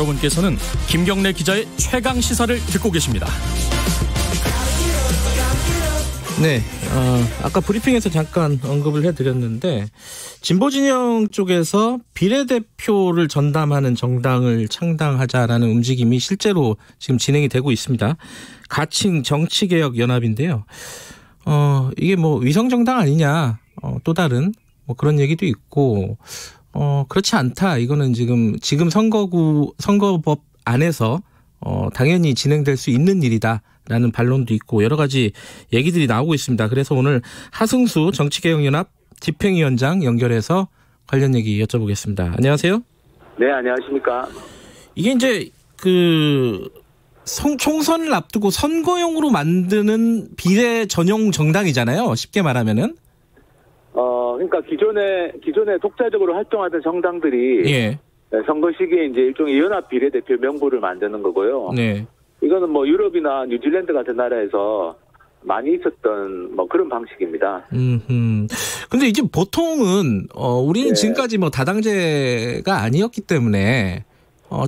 여러분께서는 김경래 기자의 최강 시사를 듣고 계십니다. 네, 아까 브리핑에서 잠깐 언급을 해드렸는데 진보 진영 쪽에서 비례대표를 전담하는 정당을 창당하자라는 움직임이 실제로 지금 진행이 되고 있습니다. 가칭 정치개혁연합인데요. 이게 뭐 위성정당 아니냐, 또 다른 뭐 그런 얘기도 있고, 그렇지 않다. 이거는 지금 선거법 안에서 당연히 진행될 수 있는 일이다라는 반론도 있고 여러 가지 얘기들이 나오고 있습니다. 그래서 오늘 하승수 정치개혁연합 집행위원장 연결해서 관련 얘기 여쭤보겠습니다. 안녕하세요. 네, 안녕하십니까. 이게 이제 총선을 앞두고 선거용으로 만드는 비례 전용 정당이잖아요. 쉽게 말하면은. 그러니까 기존에 독자적으로 활동하던 정당들이 예. 선거 시기에 이제 일종의 연합 비례대표 명부를 만드는 거고요. 네. 이거는 뭐 유럽이나 뉴질랜드 같은 나라에서 많이 있었던 뭐 그런 방식입니다. 근데 이제 보통은 우리는 네. 지금까지 뭐 다당제가 아니었기 때문에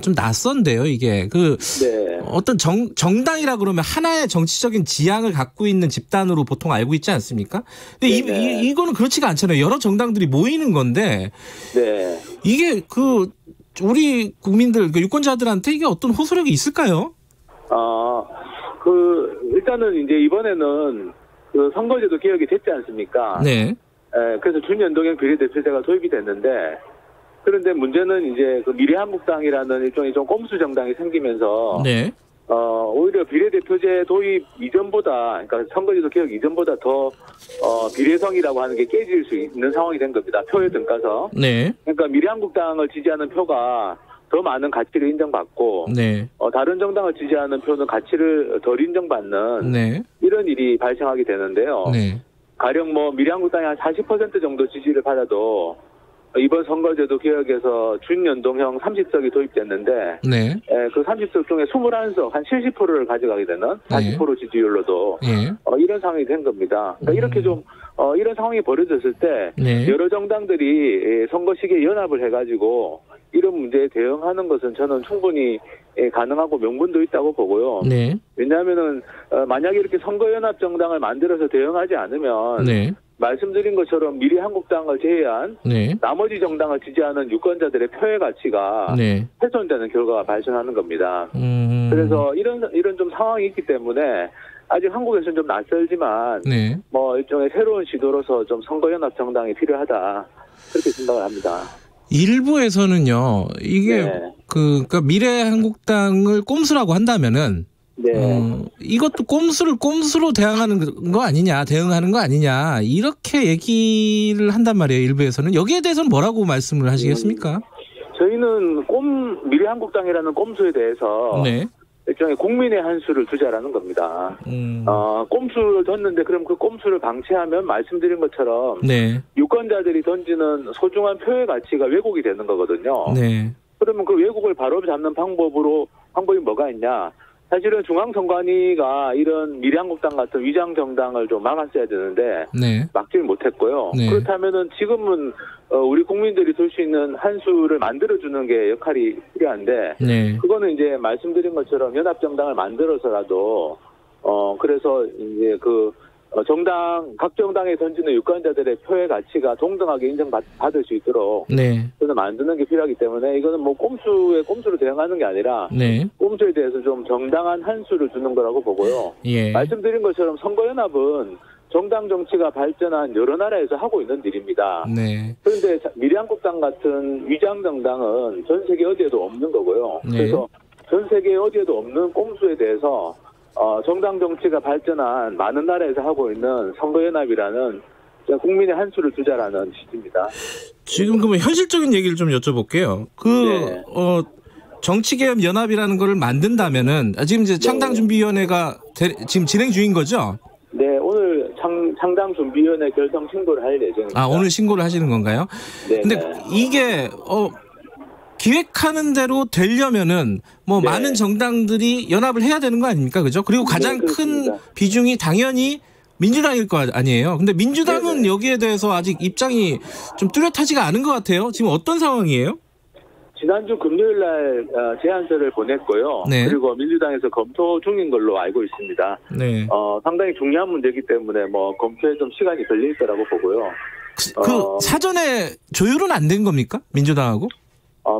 좀 낯선데요, 이게. 네. 어떤 정당이라 그러면 하나의 정치적인 지향을 갖고 있는 집단으로 보통 알고 있지 않습니까? 근데 이거는 그렇지가 않잖아요. 여러 정당들이 모이는 건데. 네. 이게 우리 국민들, 유권자들한테 이게 어떤 호소력이 있을까요? 일단은 이제 이번에는 선거제도 개혁이 됐지 않습니까? 네. 그래서 준연동형 비례대표제가 도입이 됐는데, 그런데 문제는 이제 미래한국당이라는 일종의 좀 꼼수 정당이 생기면서, 네. 오히려 비례대표제 도입 이전보다, 그러니까 선거제도 개혁 이전보다 더, 비례성이라고 하는 게 깨질 수 있는 상황이 된 겁니다. 표에 등가서. 네. 그러니까 미래한국당을 지지하는 표가 더 많은 가치를 인정받고, 네. 다른 정당을 지지하는 표는 가치를 덜 인정받는, 네. 이런 일이 발생하게 되는데요. 네. 가령 미래한국당이 한 40% 정도 지지를 받아도, 이번 선거제도 개혁에서 준연동형 30석이 도입됐는데, 네. 그 30석 중에 21석, 한 70%를 가져가게 되는 40% 지지율로도, 네. 이런 상황이 된 겁니다. 그러니까 이렇게 좀, 이런 상황이 벌어졌을 때, 네. 여러 정당들이 선거 시기에 연합을 해가지고, 이런 문제에 대응하는 것은 저는 충분히 가능하고 명분도 있다고 보고요. 네. 왜냐하면은, 만약에 이렇게 선거연합 정당을 만들어서 대응하지 않으면, 네. 말씀드린 것처럼 미래한국당을 제외한 네. 나머지 정당을 지지하는 유권자들의 표의 가치가 네. 훼손되는 결과가 발생하는 겁니다. 그래서 이런 좀 상황이 있기 때문에 아직 한국에서는 좀 낯설지만 네. 뭐 일종의 새로운 시도로서 좀 선거연합 정당이 필요하다 그렇게 생각을 합니다. 일부에서는요, 이게 네. 그러니까 미래한국당을 꼼수라고 한다면은. 네. 이것도 꼼수로 대응하는 거 아니냐, 이렇게 얘기를 한단 말이에요, 일부에서는. 여기에 대해서는 뭐라고 말씀을 하시겠습니까? 저희는 미래한국당이라는 꼼수에 대해서 네. 일종의 국민의 한 수를 두자라는 겁니다. 꼼수를 뒀는데 그럼 그 꼼수를 방치하면 말씀드린 것처럼 네. 유권자들이 던지는 소중한 표의 가치가 왜곡이 되는 거거든요. 네. 그러면 그 왜곡을 바로잡는 방법이 뭐가 있냐? 사실은 중앙선관위가 이런 미래한국당 같은 위장정당을 좀 막았어야 되는데 네. 막지를 못했고요. 네. 그렇다면은 지금은 우리 국민들이 들 수 있는 한 수를 만들어주는 게 역할이 필요한데 네. 그거는 이제 말씀드린 것처럼 연합정당을 만들어서라도 그래서 이제 각 정당에 던지는 유권자들의 표의 가치가 동등하게 인정받을 수 있도록 네. 저는 만드는 게 필요하기 때문에 이거는 뭐 꼼수로 대응하는 게 아니라 네. 꼼수에 대해서 좀 정당한 한 수를 주는 거라고 보고요. 예. 말씀드린 것처럼 선거연합은 정당 정치가 발전한 여러 나라에서 하고 있는 일입니다. 네. 그런데 미래한국당 같은 위장정당은 전 세계 어디에도 없는 거고요. 네. 그래서 전 세계 어디에도 없는 꼼수에 대해서 정당 정치가 발전한 많은 나라에서 하고 있는 선거연합이라는 국민의 한 수를 두자라는 취지입니다. 지금 그러면 현실적인 얘기를 좀 여쭤볼게요. 네. 정치개혁 연합이라는 거를 만든다면은 지금 이제 창당준비위원회가 지금 진행 중인 거죠? 네, 오늘 창당준비위원회 결성 신고를 할 예정입니다. 오늘 신고를 하시는 건가요? 네. 근데 이게 기획하는 대로 되려면은 네. 많은 정당들이 연합을 해야 되는 거 아닙니까? 그죠? 그리고 가장 큰 비중이 당연히 민주당일 거 아니에요. 근데 민주당은 여기에 대해서 아직 입장이 좀 뚜렷하지가 않은 것 같아요. 지금 어떤 상황이에요? 지난주 금요일 날 제안서를 보냈고요. 네. 그리고 민주당에서 검토 중인 걸로 알고 있습니다. 네. 상당히 중요한 문제이기 때문에 뭐 검토에 좀 시간이 걸릴 거라고 보고요. 그 사전에 조율은 안 된 겁니까? 민주당하고?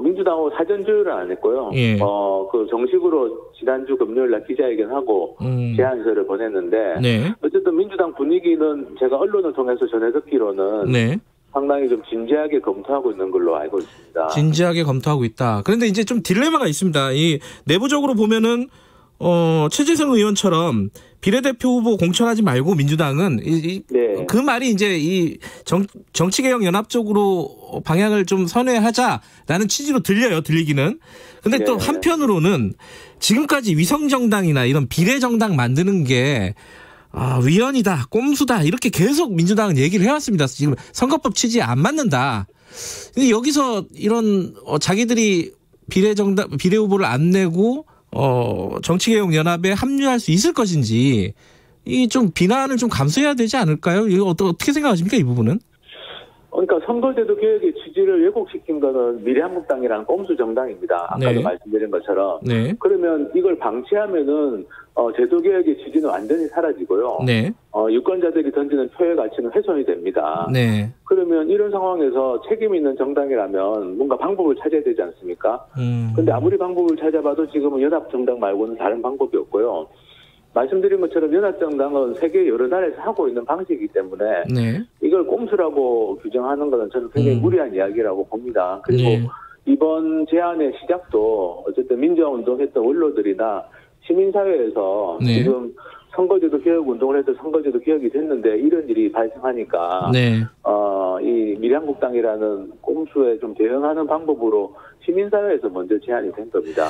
민주당하고 사전 조율은 안 했고요. 예. 그 정식으로 지난주 금요일 날 기자회견하고 제안서를 보냈는데 네. 어쨌든 민주당 분위기는 제가 언론을 통해서 전해 듣기로는 네. 상당히 좀 진지하게 검토하고 있는 걸로 알고 있습니다. 진지하게 검토하고 있다. 그런데 이제 좀 딜레마가 있습니다. 이 내부적으로 보면은 최재성 의원처럼 비례대표 후보 공천하지 말고 민주당은 네. 그 말이 이제 이 정치개혁 연합 쪽으로 방향을 좀 선회하자라는 취지로 들리기는. 근데 또 네. 한편으로는 지금까지 위성정당이나 이런 비례정당 만드는 게 위헌이다, 꼼수다 이렇게 계속 민주당은 얘기를 해왔습니다. 지금 선거법 취지에 안 맞는다. 근데 여기서 이런 자기들이 비례 후보를 안 내고 정치개혁연합에 합류할 수 있을 것인지 이 좀 비난을 좀 감수해야 되지 않을까요? 이거 어떻게 생각하십니까, 이 부분은? 그러니까 선거제도 개혁의 취지를 왜곡시킨 거는 미래한국당이라는 꼼수 정당입니다. 아까도 네. 말씀드린 것처럼. 네. 그러면 이걸 방치하면은 제도 개혁의 취지는 완전히 사라지고요. 네. 유권자들이 던지는 표의 가치는 훼손이 됩니다. 네. 그러면 이런 상황에서 책임 있는 정당이라면 뭔가 방법을 찾아야 되지 않습니까? 근데 아무리 방법을 찾아봐도 지금은 연합정당 말고는 다른 방법이 없고요. 말씀드린 것처럼 연합정당은 세계 여러 나라에서 하고 있는 방식이기 때문에 네. 이걸 꼼수라고 규정하는 것은 저는 굉장히 무리한 이야기라고 봅니다. 그리고 네. 이번 제안의 시작도 어쨌든 민주화운동했던 원로들이나 시민사회에서 네. 지금 선거제도 개혁 운동을 해서 선거제도 개혁이 됐는데 이런 일이 발생하니까 네. 이 미래한국당이라는 꼼수에 좀 대응하는 방법으로 시민사회에서 먼저 제안이 된 겁니다.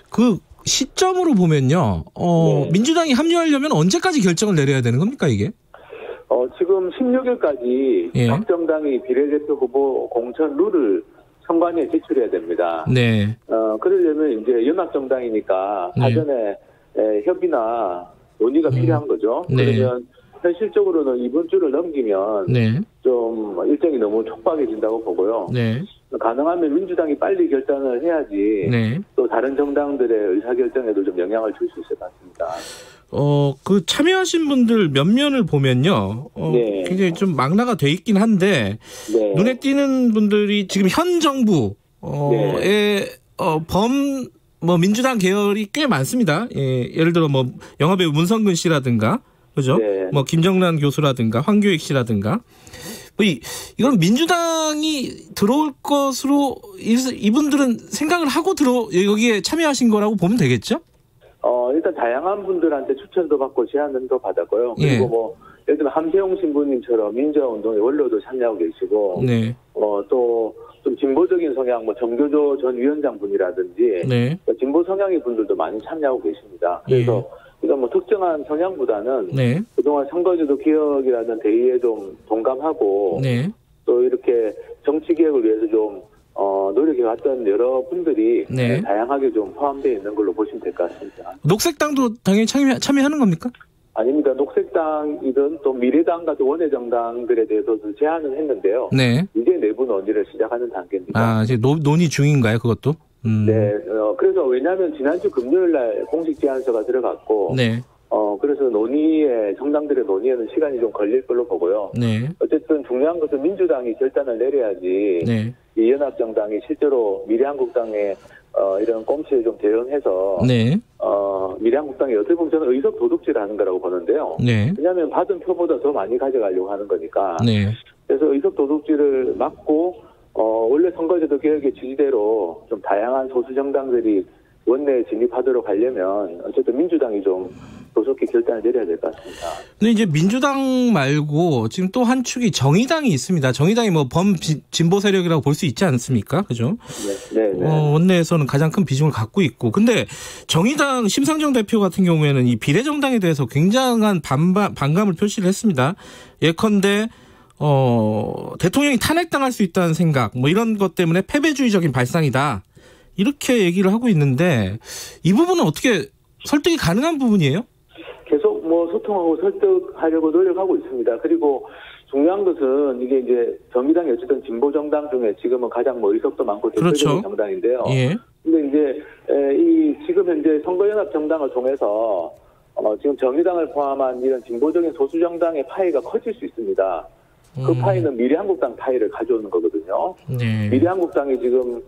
그 시점으로 보면요. 네. 민주당이 합류하려면 언제까지 결정을 내려야 되는 겁니까, 이게? 지금 16일까지 예. 각 정당이 비례대표 후보 공천 룰을 선관위에 제출해야 됩니다. 네. 그러려면 이제 연합정당이니까 네. 사전에 협의나 논의가 필요한 거죠. 네. 그러면 현실적으로는 이번 주를 넘기면 네. 좀 일정이 너무 촉박해진다고 보고요. 네. 가능하면 민주당이 빨리 결단을 해야지 네. 또 다른 정당들의 의사결정에도 좀 영향을 줄 수 있을 것 같습니다. 그 참여하신 분들 면면을 보면요. 네. 굉장히 좀 망라가 돼 있긴 한데 네. 눈에 띄는 분들이 지금 현 정부의 민주당 계열이 꽤 많습니다. 예, 예를 들어 뭐 영화배우 문성근 씨라든가 그죠? 네. 뭐 김정란 교수라든가 황교익 씨라든가 이건 민주당이 들어올 것으로 이분들은 생각을 하고 여기에 참여하신 거라고 보면 되겠죠? 일단 다양한 분들한테 추천도 받고 제안도 받았고요. 그리고 예. 뭐 예를 들면 함세용 신부님처럼 민주화운동의 원로도 참여하고 계시고, 네. 또 좀 진보적인 성향, 뭐 정교조 전 위원장 분이라든지 네. 진보 성향의 분들도 많이 참여하고 계십니다. 그래서 이건 뭐 특정한 성향보다는 네. 그동안 선거제도 개혁이라는 대의에 좀 동감하고 네. 또 이렇게 정치 개혁을 위해서 좀 노력해왔던 여러분들이 네. 다양하게 좀 포함되어 있는 걸로 보시면 될 것 같습니다. 녹색당도 당연히 참여하는 겁니까? 아닙니다. 녹색당이든 또 미래당 같은 원외정당들에 대해서도 제안을 했는데요. 네. 이제 내부 논의를 시작하는 단계입니다. 이제 논의 중인가요, 그것도? 네. 그래서 왜냐하면 지난주 금요일 날 공식 제안서가 들어갔고, 네. 그래서 정당들의 논의에는 시간이 좀 걸릴 걸로 보고요. 네. 어쨌든 중요한 것은 민주당이 결단을 내려야지 네. 이 연합정당이 실제로 미래한국당의 이런 꼼수에 좀 대응해서 네. 미래한국당이 어떻게 보면 저는 의석 도둑질을 하는 거라고 보는데요. 네. 왜냐하면 받은 표보다 더 많이 가져가려고 하는 거니까. 네. 그래서 의석 도둑질을 막고 원래 선거제도 개혁의 취지대로 좀 다양한 소수 정당들이 원내에 진입하도록 하려면 어쨌든 민주당이 좀 조속히 결단을 내려야 될 것 같습니다. 근데 이제 민주당 말고 지금 또 한 축이 정의당이 있습니다. 정의당이 뭐 진보 세력이라고 볼 수 있지 않습니까? 그죠? 네. 원내에서는 가장 큰 비중을 갖고 있고. 근데 정의당 심상정 대표 같은 경우에는 이 비례정당에 대해서 굉장한 반감을 표시를 했습니다. 예컨대 대통령이 탄핵당할 수 있다는 생각, 뭐 이런 것 때문에 패배주의적인 발상이다. 이렇게 얘기를 하고 있는데 이 부분은 어떻게 설득이 가능한 부분이에요? 계속 뭐 소통하고 설득하려고 노력하고 있습니다. 그리고 중요한 것은 이게 이제 정의당이 어쨌든 진보 정당 중에 지금은 가장 뭐 의석도 많고 대표적인 그렇죠. 정당인데요. 예. 근데 이제 이 지금 현재 선거연합 정당을 통해서 지금 정의당을 포함한 이런 진보적인 소수 정당의 파이가 커질 수 있습니다. 그 파이는 미래한국당 파이를 가져오는 거거든요. 네. 미래한국당이 지금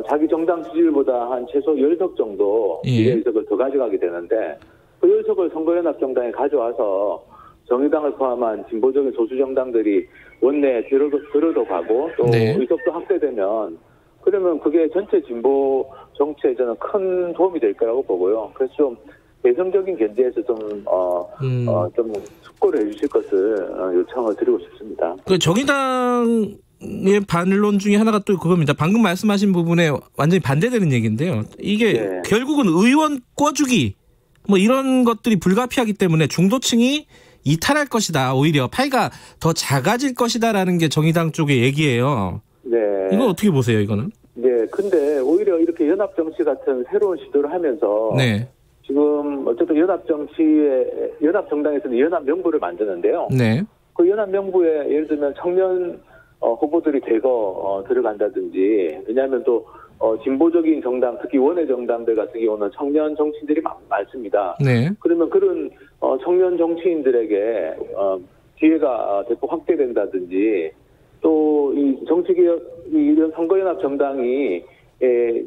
자기 정당 지지율보다 한 최소 10석 정도 미래의석을 더 가져가게 되는데 그 10석을 선거연합 정당에 가져와서 정의당을 포함한 진보적인 소수 정당들이 원내에 들어도 가고 또 네. 의석도 확대되면 그러면 그게 전체 진보 정치에 저는 큰 도움이 될 거라고 보고요. 그래서 좀 대성적인 견제에서 좀 숙고를 해주실 것을 요청을 드리고 싶습니다. 그 정의당의 반론 중에 하나가 또 그겁니다. 방금 말씀하신 부분에 완전히 반대되는 얘기인데요. 이게 네. 결국은 의원 꿔주기 뭐 이런 것들이 불가피하기 때문에 중도층이 이탈할 것이다. 오히려 파이가 더 작아질 것이다라는 게 정의당 쪽의 얘기예요. 네. 이거 어떻게 보세요, 이거는? 네. 근데 오히려 이렇게 연합 정치 같은 새로운 시도를 하면서 네. 지금 어쨌든 연합 정당에서는 연합 명부를 만드는데요. 네. 그 연합 명부에 예를 들면 청년 후보들이 대거 들어간다든지, 왜냐하면 또 진보적인 정당, 특히 원외 정당들 같은 경우는 청년 정치인들이 많습니다. 네. 그러면 그런 청년 정치인들에게 기회가 대폭 확대된다든지, 또 이 정치개혁, 이런 선거연합 정당이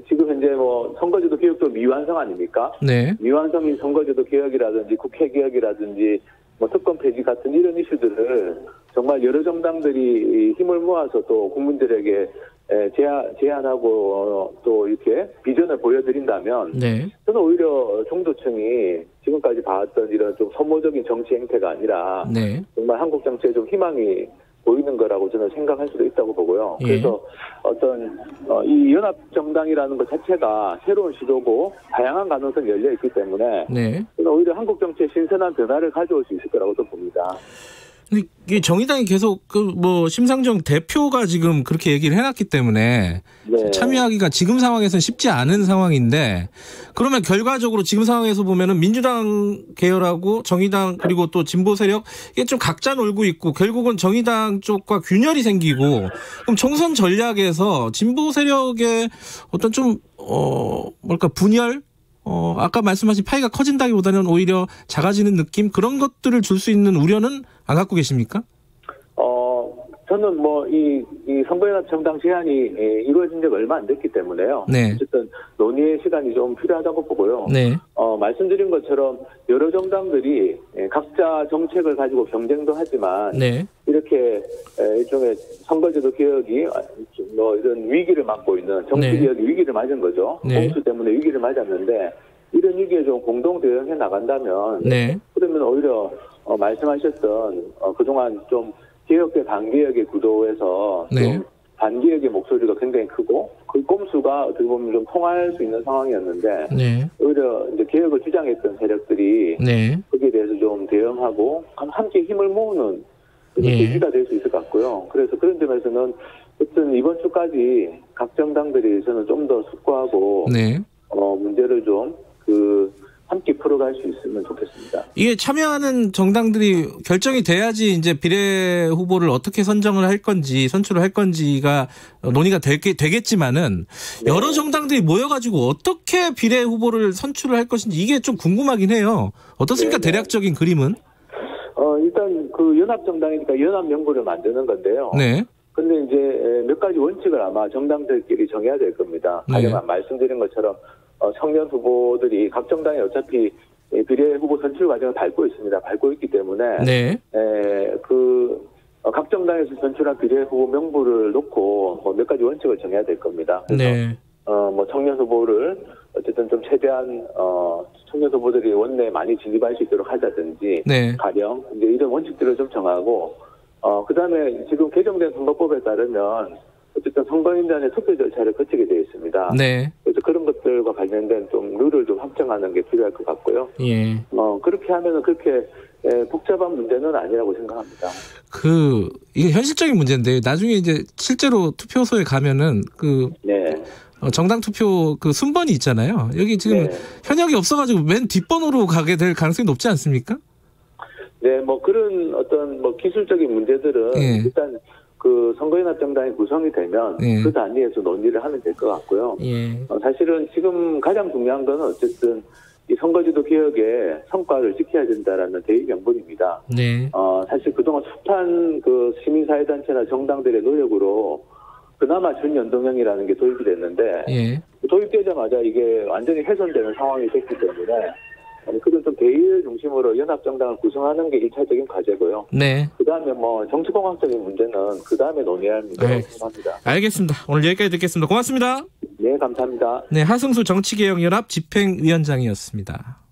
지금 현재 뭐 선거제도 개혁도 미완성 아닙니까? 네. 미완성인 선거제도 개혁이라든지 국회 개혁이라든지 뭐 특권 폐지 같은 이런 이슈들을 정말 여러 정당들이 힘을 모아서 또 국민들에게 제안하고 또 이렇게 비전을 보여드린다면 네. 저는 오히려 중도층이 지금까지 봐왔던 이런 좀 소모적인 정치 행태가 아니라 네. 정말 한국 정치에 좀 희망이 보이는 거라고 저는 생각할 수도 있다고 보고요. 예. 그래서 어떤 이 연합 정당이라는 것 자체가 새로운 시도고 다양한 가능성이 열려 있기 때문에 네. 저는 오히려 한국 정치에 신선한 변화를 가져올 수 있을 거라고 또 봅니다. 근데 이게 정의당이 계속 뭐 심상정 대표가 지금 그렇게 얘기를 해놨기 때문에 네. 참여하기가 지금 상황에서는 쉽지 않은 상황인데 그러면 결과적으로 지금 상황에서 보면은 민주당 계열하고 정의당 그리고 또 진보 세력 이게 좀 각자 놀고 있고 결국은 정의당 쪽과 균열이 생기고 그럼 총선 전략에서 진보 세력의 어떤 좀 분열 아까 말씀하신 파이가 커진다기보다는 오히려 작아지는 느낌 그런 것들을 줄 수 있는 우려는 안 갖고 계십니까? 저는 뭐 이 선거연합 정당 제안이 이루어진 지가 얼마 안 됐기 때문에요. 네. 어쨌든 논의의 시간이 좀 필요하다고 보고요. 네. 말씀드린 것처럼 여러 정당들이 각자 정책을 가지고 경쟁도 하지만 네. 이렇게 일종의 선거제도 개혁이 뭐 이런 위기를 맞고 있는 정치 개혁이 위기를 맞은 거죠. 네. 공수 때문에 위기를 맞았는데 이런 위기에 좀 공동 대응해 나간다면 네. 그러면 오히려 말씀하셨던 그동안 좀 개혁 대 반개혁의 구도에서 네. 좀 반개혁의 목소리가 굉장히 크고 그 꼼수가 어떻게 보면 좀 통할 수 있는 상황이었는데 네. 오히려 이제 개혁을 주장했던 세력들이 네. 거기에 대해서 좀 대응하고 함께 힘을 모으는 계기가 될 수 있을 것 같고요. 그래서 그런 점에서는 어쨌든 이번 주까지 각 정당들이 저는 좀 더 숙고하고 네. 문제를 좀 함께 풀어갈 수 있으면 좋겠습니다. 이게 참여하는 정당들이 결정이 돼야지 이제 비례 후보를 어떻게 선정을 할 건지 선출을 할 건지가 논의가 되겠지만은 네. 여러 정당들이 모여가지고 어떻게 비례 후보를 선출을 할 것인지 이게 좀 궁금하긴 해요. 어떻습니까? 네. 대략적인 그림은? 일단 그 연합 정당이니까 연합 명부를 만드는 건데요. 네. 근데 이제 몇 가지 원칙을 아마 정당들끼리 정해야 될 겁니다. 네. 가령 말씀드린 것처럼 청년 후보들이 각 정당이 어차피 비례 후보 선출 과정을 밟고 있습니다. 밟고 있기 때문에 네. 각 정당에서 선출한 비례 후보 명부를 놓고 몇 가지 원칙을 정해야 될 겁니다. 그래서 네. 청년 후보를 어쨌든 좀 최대한 청년 후보들이 원내에 많이 진입할 수 있도록 하자든지 네. 가령 이제 이런 원칙들을 좀 정하고 그다음에 지금 개정된 선거법에 따르면 어쨌든 선거인단의 투표 절차를 거치게 되어 있습니다. 네. 그래서 그런 것들과 관련된 좀 룰을 좀 확정하는 게 필요할 것 같고요. 예. 그렇게 하면은 그렇게 복잡한 문제는 아니라고 생각합니다. 이게 현실적인 문제인데 나중에 이제 실제로 투표소에 가면은 네. 정당 투표 순번이 있잖아요. 여기 지금 네. 현역이 없어가지고 맨 뒷번호로 가게 될 가능성이 높지 않습니까? 네, 뭐 그런 어떤 뭐 기술적인 문제들은 예. 일단 그 선거연합정당이 구성이 되면 예. 그 단위에서 논의를 하면 될 것 같고요. 예. 사실은 지금 가장 중요한 건 어쨌든 이 선거제도 개혁의 성과를 지켜야 된다라는 대의 명분입니다. 네. 사실 그동안 숱한 그 시민사회단체나 정당들의 노력으로 그나마 준연동형이라는 게 도입이 됐는데 예. 도입되자마자 이게 완전히 훼손되는 상황이 됐기 때문에 그런 좀 대의를 중심으로 연합정당을 구성하는 게 1차적인 과제고요. 네. 그다음에 뭐 정치공학적인 문제는 그다음에 논의할 문제라고 생각합니다. 알겠습니다. 오늘 여기까지 듣겠습니다. 고맙습니다. 네, 감사합니다. 네, 하승수 정치개혁연합 집행위원장이었습니다.